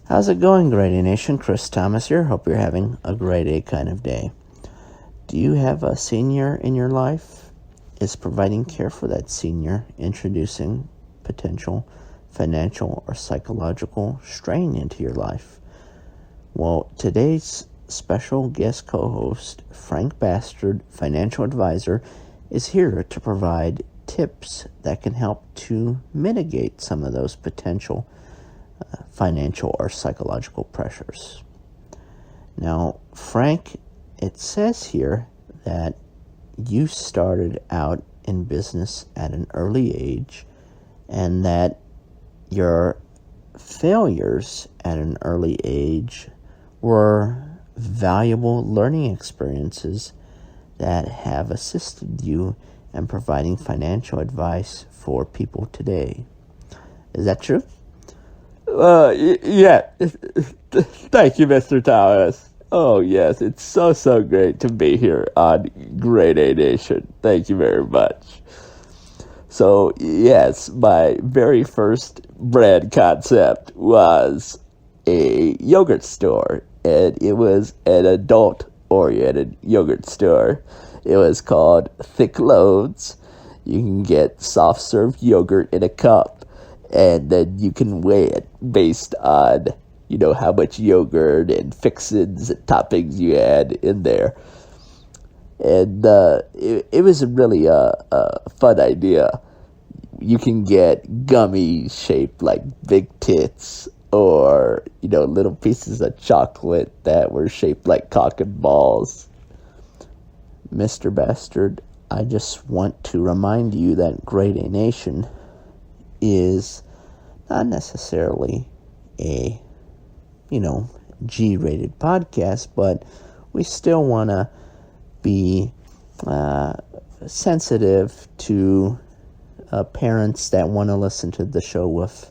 How's it going, Grade A Nation? Chris Thomas here. Hope you're having a grade A kind of day. Do you have a senior in your life? Is providing care for that senior introducing potential financial or psychological strain into your life? Well, today's special guest co-host, Frank Bastard, financial advisor, is here to provide tips that can help to mitigate some of those potential financial or psychological pressures. Now, Frank, it says here that you started out in business at an early age and that your failures at an early age were valuable learning experiences that have assisted you in providing financial advice for people today. Is that true? Yeah. Thank you, Mr. Thomas. Oh, yes, it's so great to be here on Grade A Nation. Thank you very much. So, yes, my very first brand concept was a yogurt store, and it was an adult-oriented yogurt store. It was called Thick Loads. You can get soft-serve yogurt in a cup, and then you can weigh it based on, how much yogurt and fixins and toppings you had in there. And it was really a fun idea. You can get gummies shaped like big tits, or, little pieces of chocolate that were shaped like cock and balls. Mr. Bastard, I just want to remind you that Grade A Nation is not necessarily a, G-rated podcast, but we still want to be sensitive to parents that want to listen to the show with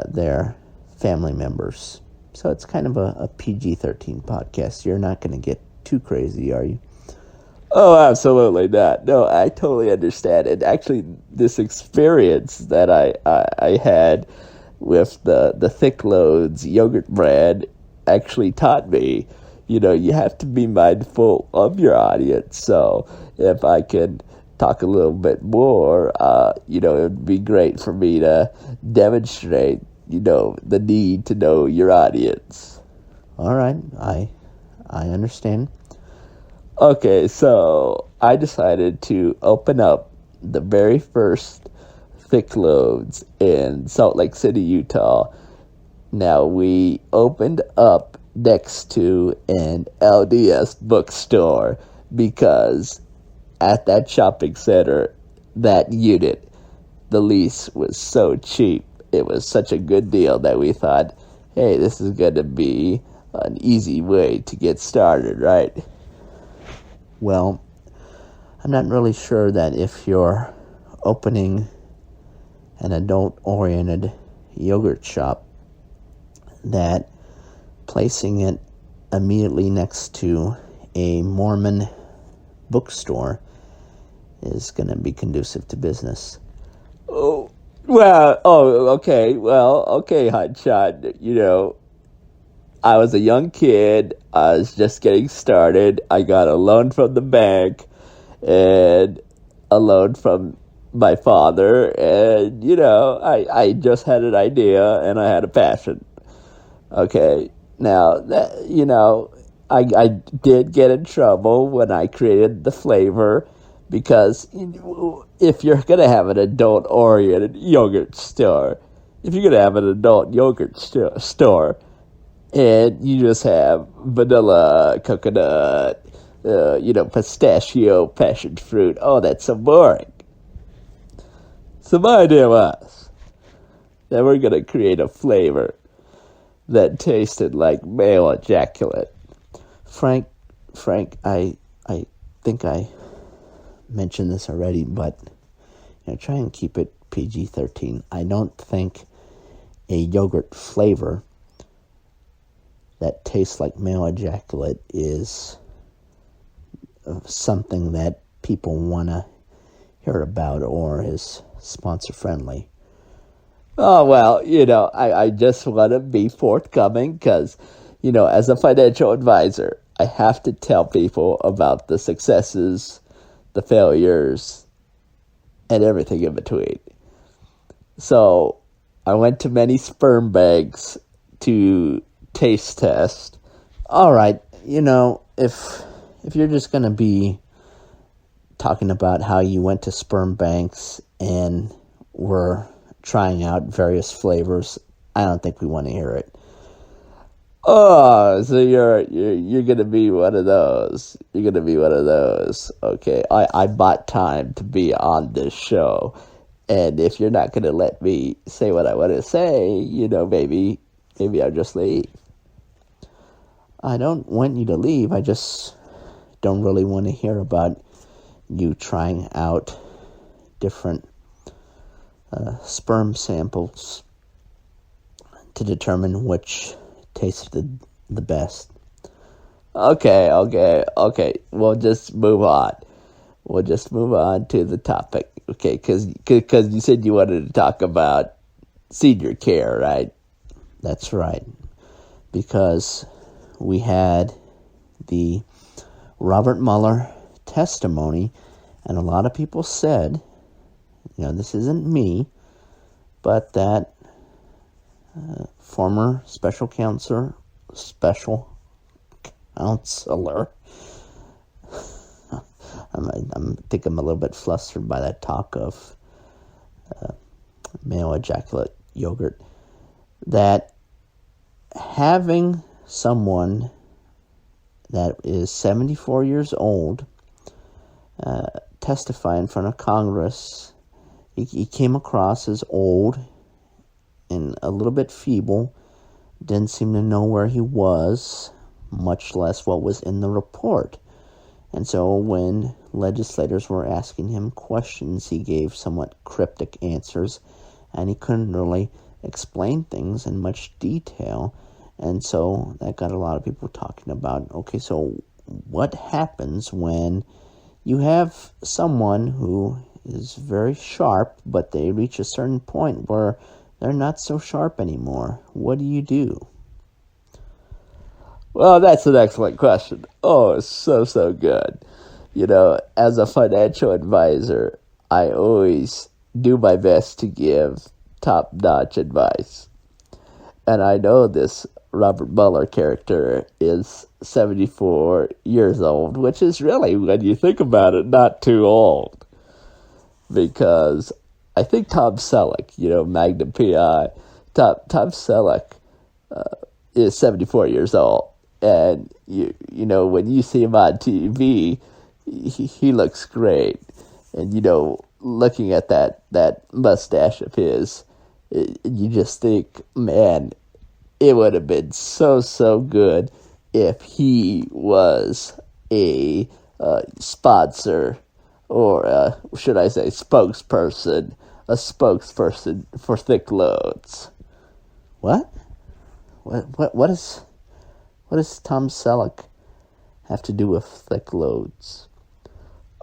their family members. So it's kind of a PG-13 podcast. You're not going to get too crazy, are you? Oh, absolutely not. No, I totally understand. And actually, this experience that I had with the Thick Loads yogurt brand actually taught me, you have to be mindful of your audience. So if I can talk a little bit more, it would be great for me to demonstrate, the need to know your audience. All right, I understand. Okay, so I decided to open up the very first Thick Loads in Salt Lake City, Utah. Now, we opened up next to an LDS bookstore because at that shopping center, that unit, the lease was so cheap. It was such a good deal that we thought, hey, this is going to be an easy way to get started, right? Well, I'm not really sure that if you're opening an adult-oriented yogurt shop, that placing it immediately next to a Mormon bookstore is going to be conducive to business. Okay, hotshot, I was a young kid. I was just getting started. I got a loan from the bank and a loan from my father. And, I just had an idea and I had a passion. Okay, now, I did get in trouble when I created the flavor because if you're going to have an adult-oriented yogurt store, store, and you just have vanilla, coconut, pistachio, passion fruit. Oh, that's so boring. So my idea was that we're going to create a flavor that tasted like male ejaculate. Frank, I think I mentioned this already, but try and keep it PG-13. I don't think a yogurt flavor that tastes like male ejaculate is something that people want to hear about or is sponsor friendly. Oh, well, I just want to be forthcoming because, as a financial advisor, I have to tell people about the successes, the failures, and everything in between. So I went to many sperm banks to taste test. All right, if you're just going to be talking about how you went to sperm banks and were trying out various flavors, I don't think we want to hear it. Oh, so you're gonna be one of those. You're gonna be one of those. Okay. I bought time to be on this show. And if you're not gonna let me say what I wanna say, maybe I'll just leave. I don't want you to leave. I just don't really want to hear about you trying out different sperm samples to determine which tasted the best. Okay. We'll just move on. We'll just move on to the topic. Okay, because you said you wanted to talk about senior care, right? That's right. Because we had the Robert Mueller testimony, and a lot of people said, this isn't me, but that former special counselor, I think I'm a little bit flustered by that talk of male ejaculate yogurt, that having someone that is 74 years old testify in front of Congress, he came across as old and a little bit feeble, didn't seem to know where he was, much less what was in the report. And so when legislators were asking him questions, he gave somewhat cryptic answers, and he couldn't really explain things in much detail. And so that got a lot of people talking about, okay, so what happens when you have someone who is very sharp, but they reach a certain point where they're not so sharp anymore? What do you do? Well, that's an excellent question. Oh, it's so good. As a financial advisor, I always do my best to give top-notch advice. And I know this Robert Mueller character is 74 years old, which is really, when you think about it, not too old. Because I think Tom Selleck, Magnum PI, Tom Selleck is 74 years old. And, when you see him on TV, he looks great. And, looking at that mustache of his, you just think, man, it would have been so good if he was a sponsor, or should I say spokesperson, a spokesperson for Thick Loads. What? What does Tom Selleck have to do with Thick Loads?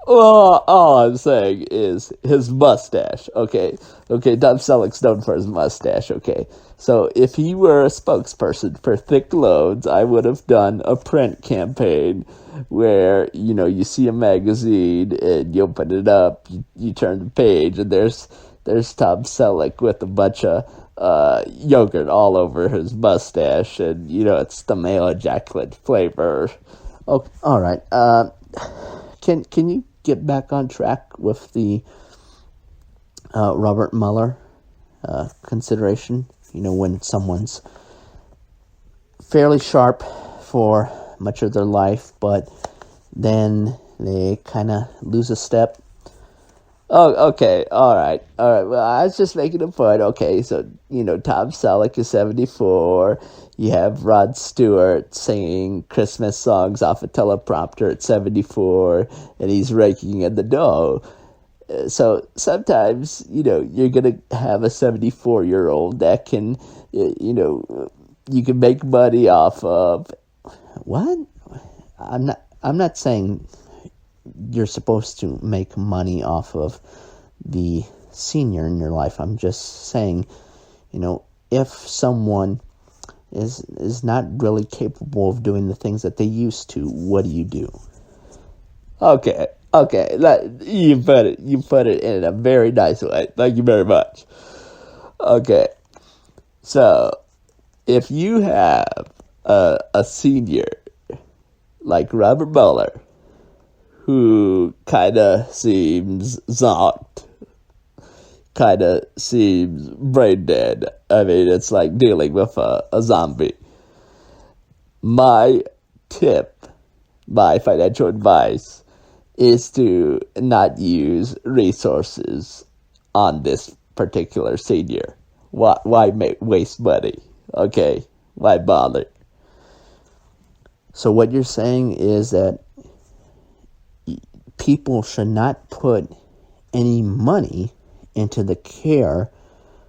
Well, all I'm saying is his mustache, okay? Tom Selleck's known for his mustache, okay? So if he were a spokesperson for Thick Loads, I would have done a print campaign where, you see a magazine and you open it up, you turn the page, and there's Tom Selleck with a bunch of yogurt all over his mustache, and, it's the male ejaculate flavor. Oh, all right. Can you get back on track with the Robert Mueller consideration? When someone's fairly sharp for much of their life, but then they kind of lose a step. Oh, okay, all right. Well, I was just making a point. Okay, so, Tom Selleck is 74. You have Rod Stewart singing Christmas songs off a teleprompter at 74, and he's raking in the dough. So sometimes, you're going to have a 74-year-old that can, you can make money off of. What? I'm not saying you're supposed to make money off of the senior in your life. I'm just saying if someone is not really capable of doing the things that they used to, what do you do? Okay. You put it in a very nice way. Thank you very much. Okay. So, if you have a senior like Robert Mueller, who kind of seems zonked, kind of seems brain dead. I mean, it's like dealing with a zombie. My financial advice is to not use resources on this particular senior. Why waste money? Okay, why bother? So what you're saying is that people should not put any money into the care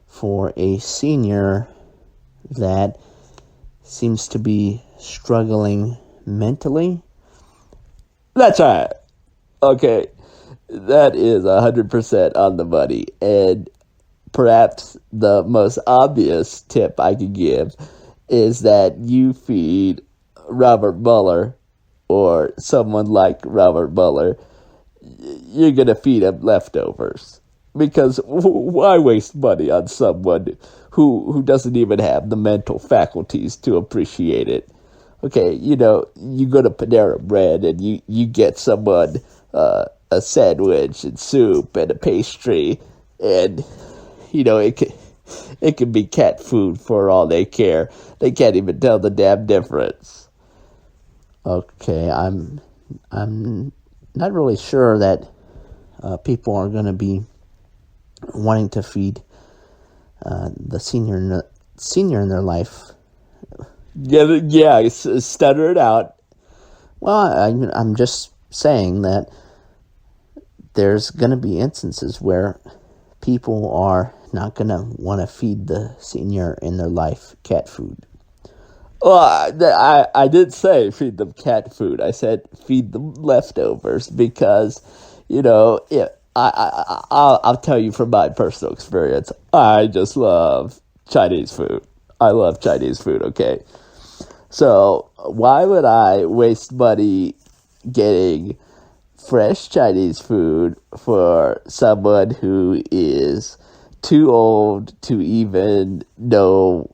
for a senior that seems to be struggling mentally? That's right. Okay, that is 100% on the money. And perhaps the most obvious tip I could give is that you feed Robert Mueller, or someone like Robert Mueller, you're going to feed him leftovers. Because why waste money on someone who doesn't even have the mental faculties to appreciate it? Okay, you go to Panera Bread and you get someone a sandwich and soup and a pastry, and it can be cat food for all they care. They can't even tell the damn difference. Okay, I'm not really sure that people are going to be wanting to feed the senior in their life. Yeah, stutter it out. Well, I'm just saying that there's going to be instances where people are not going to want to feed the senior in their life cat food. Well, I did say feed them cat food. I said feed them leftovers because, I'll tell you from my personal experience, I just love Chinese food. I love Chinese food, okay? So why would I waste money getting fresh Chinese food for someone who is too old to even know,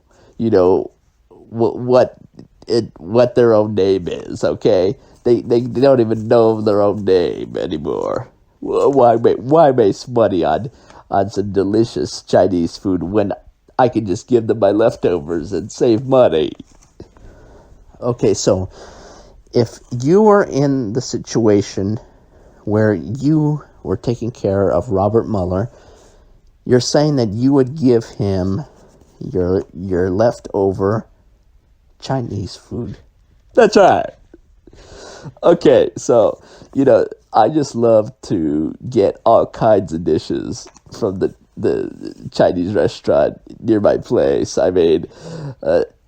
what their own name is, okay? They don't even know their own name anymore. Why waste money on some delicious Chinese food when I can just give them my leftovers and save money? Okay, so if you were in the situation where you were taking care of Robert Mueller, you're saying that you would give him your leftover Chinese food. That's right. Okay, so, I just love to get all kinds of dishes from the Chinese restaurant near my place. I mean,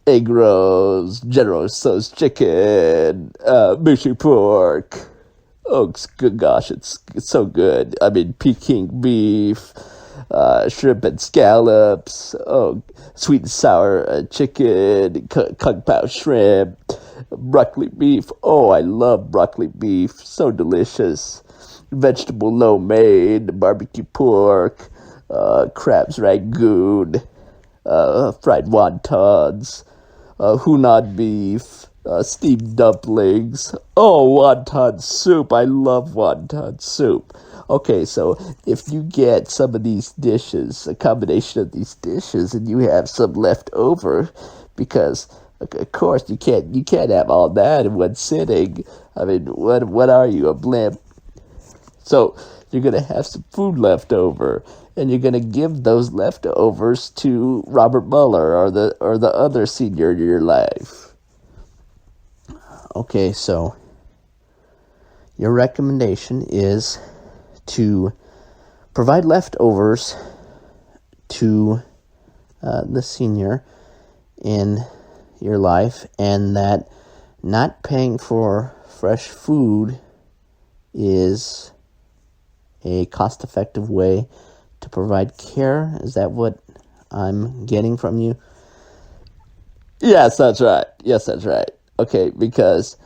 egg rolls, General Tso's chicken, mushy pork. Oh, good gosh, it's so good. I mean, Peking beef, shrimp and scallops, sweet and sour chicken, kung pao shrimp, broccoli beef. Oh, I love broccoli beef, so delicious. Vegetable lo mein, barbecue pork, crabs rangoon, fried wontons, Hunan beef, steamed dumplings. Oh, wonton soup. I love wonton soup. Okay, so if you get some of these dishes, a combination of these dishes, and you have some left over, because of course you can't have all that in one sitting. I mean, what are you, a blimp? So you're gonna have some food left over, and you're gonna give those leftovers to Robert Mueller or the other senior in your life. Okay, so your recommendation is to provide leftovers to the senior in your life, and that not paying for fresh food is a cost-effective way to provide care. Is that what I'm getting from you? Yes, that's right. Yes, that's right. Okay, because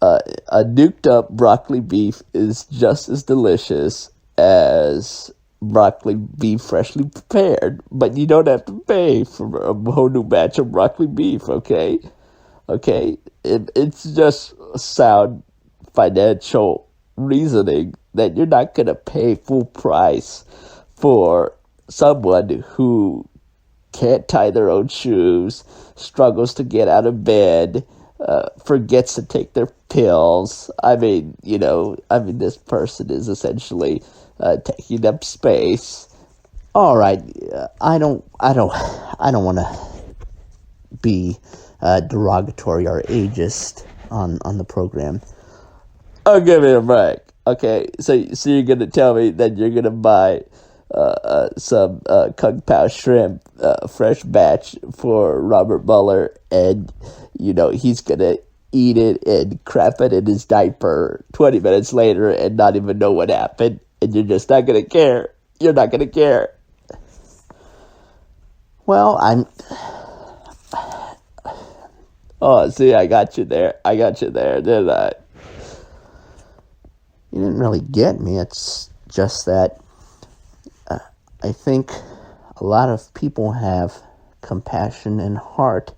a nuked up broccoli beef is just as delicious as broccoli beef freshly prepared, but you don't have to pay for a whole new batch of broccoli beef, okay? Okay? It's just sound financial reasoning that you're not going to pay full price for someone who can't tie their own shoes, struggles to get out of bed, forgets to take their pills. This person is essentially taking up space. All right, I don't want to be derogatory or ageist on the program. Oh, give me a break. Okay, so you're gonna tell me that you're gonna buy some Kung Pao shrimp, fresh batch for Robert Mueller, and he's gonna eat it and crap it in his diaper 20 minutes later and not even know what happened, and you're just not gonna care. You're not gonna care. Well, I'm. Oh, see, I got you there, didn't I? You didn't really get me. It's just that I think a lot of people have compassion and heart,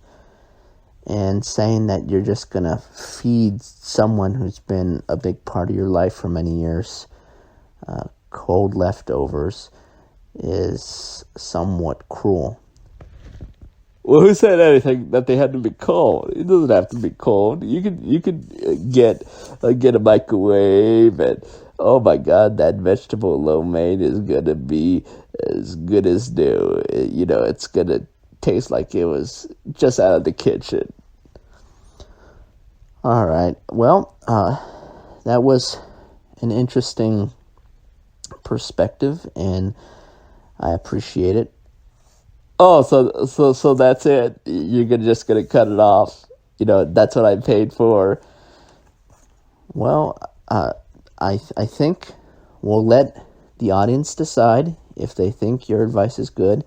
and saying that you're just going to feed someone who's been a big part of your life for many years cold leftovers is somewhat cruel. Well, who said anything that they had to be cold? It doesn't have to be cold. You could get a microwave, and oh my God, that vegetable lo mein is gonna be as good as new. It's gonna taste like it was just out of the kitchen. All right. Well, that was an interesting perspective, and I appreciate it. Oh, so that's it. Just gonna cut it off. That's what I paid for. Well, I think we'll let the audience decide if they think your advice is good.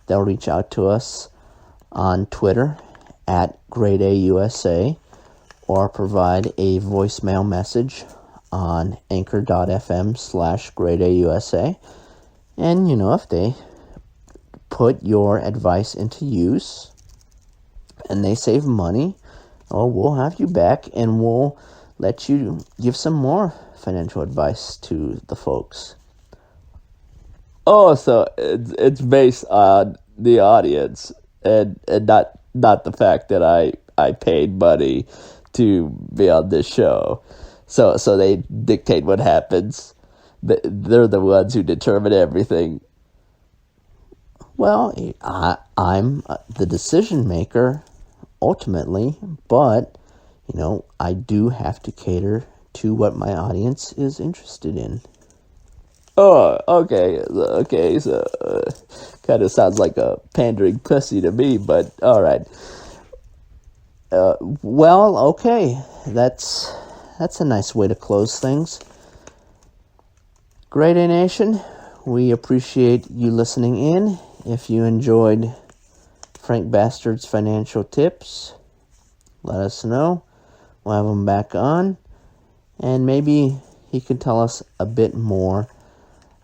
They'll reach out to us on Twitter at Grade A USA, or provide a voicemail message on anchor.fm/Grade A USA. And if they put your advice into use and they save money, we'll have you back and we'll let you give some more financial advice to the folks. Oh, so it's based on the audience and not the fact that I paid money to be on this show. So they dictate what happens. They're the ones who determine everything. Well, I'm the decision maker ultimately, but I do have to cater to what my audience is interested in. Oh, okay. So, kind of sounds like a pandering pussy to me, but all right. Well, okay. That's a nice way to close things. Grade A Nation, we appreciate you listening in. If you enjoyed Frank Bastard's financial tips, let us know. We'll have him back on, and maybe he can tell us a bit more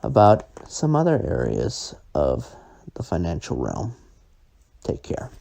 about some other areas of the financial realm. Take care.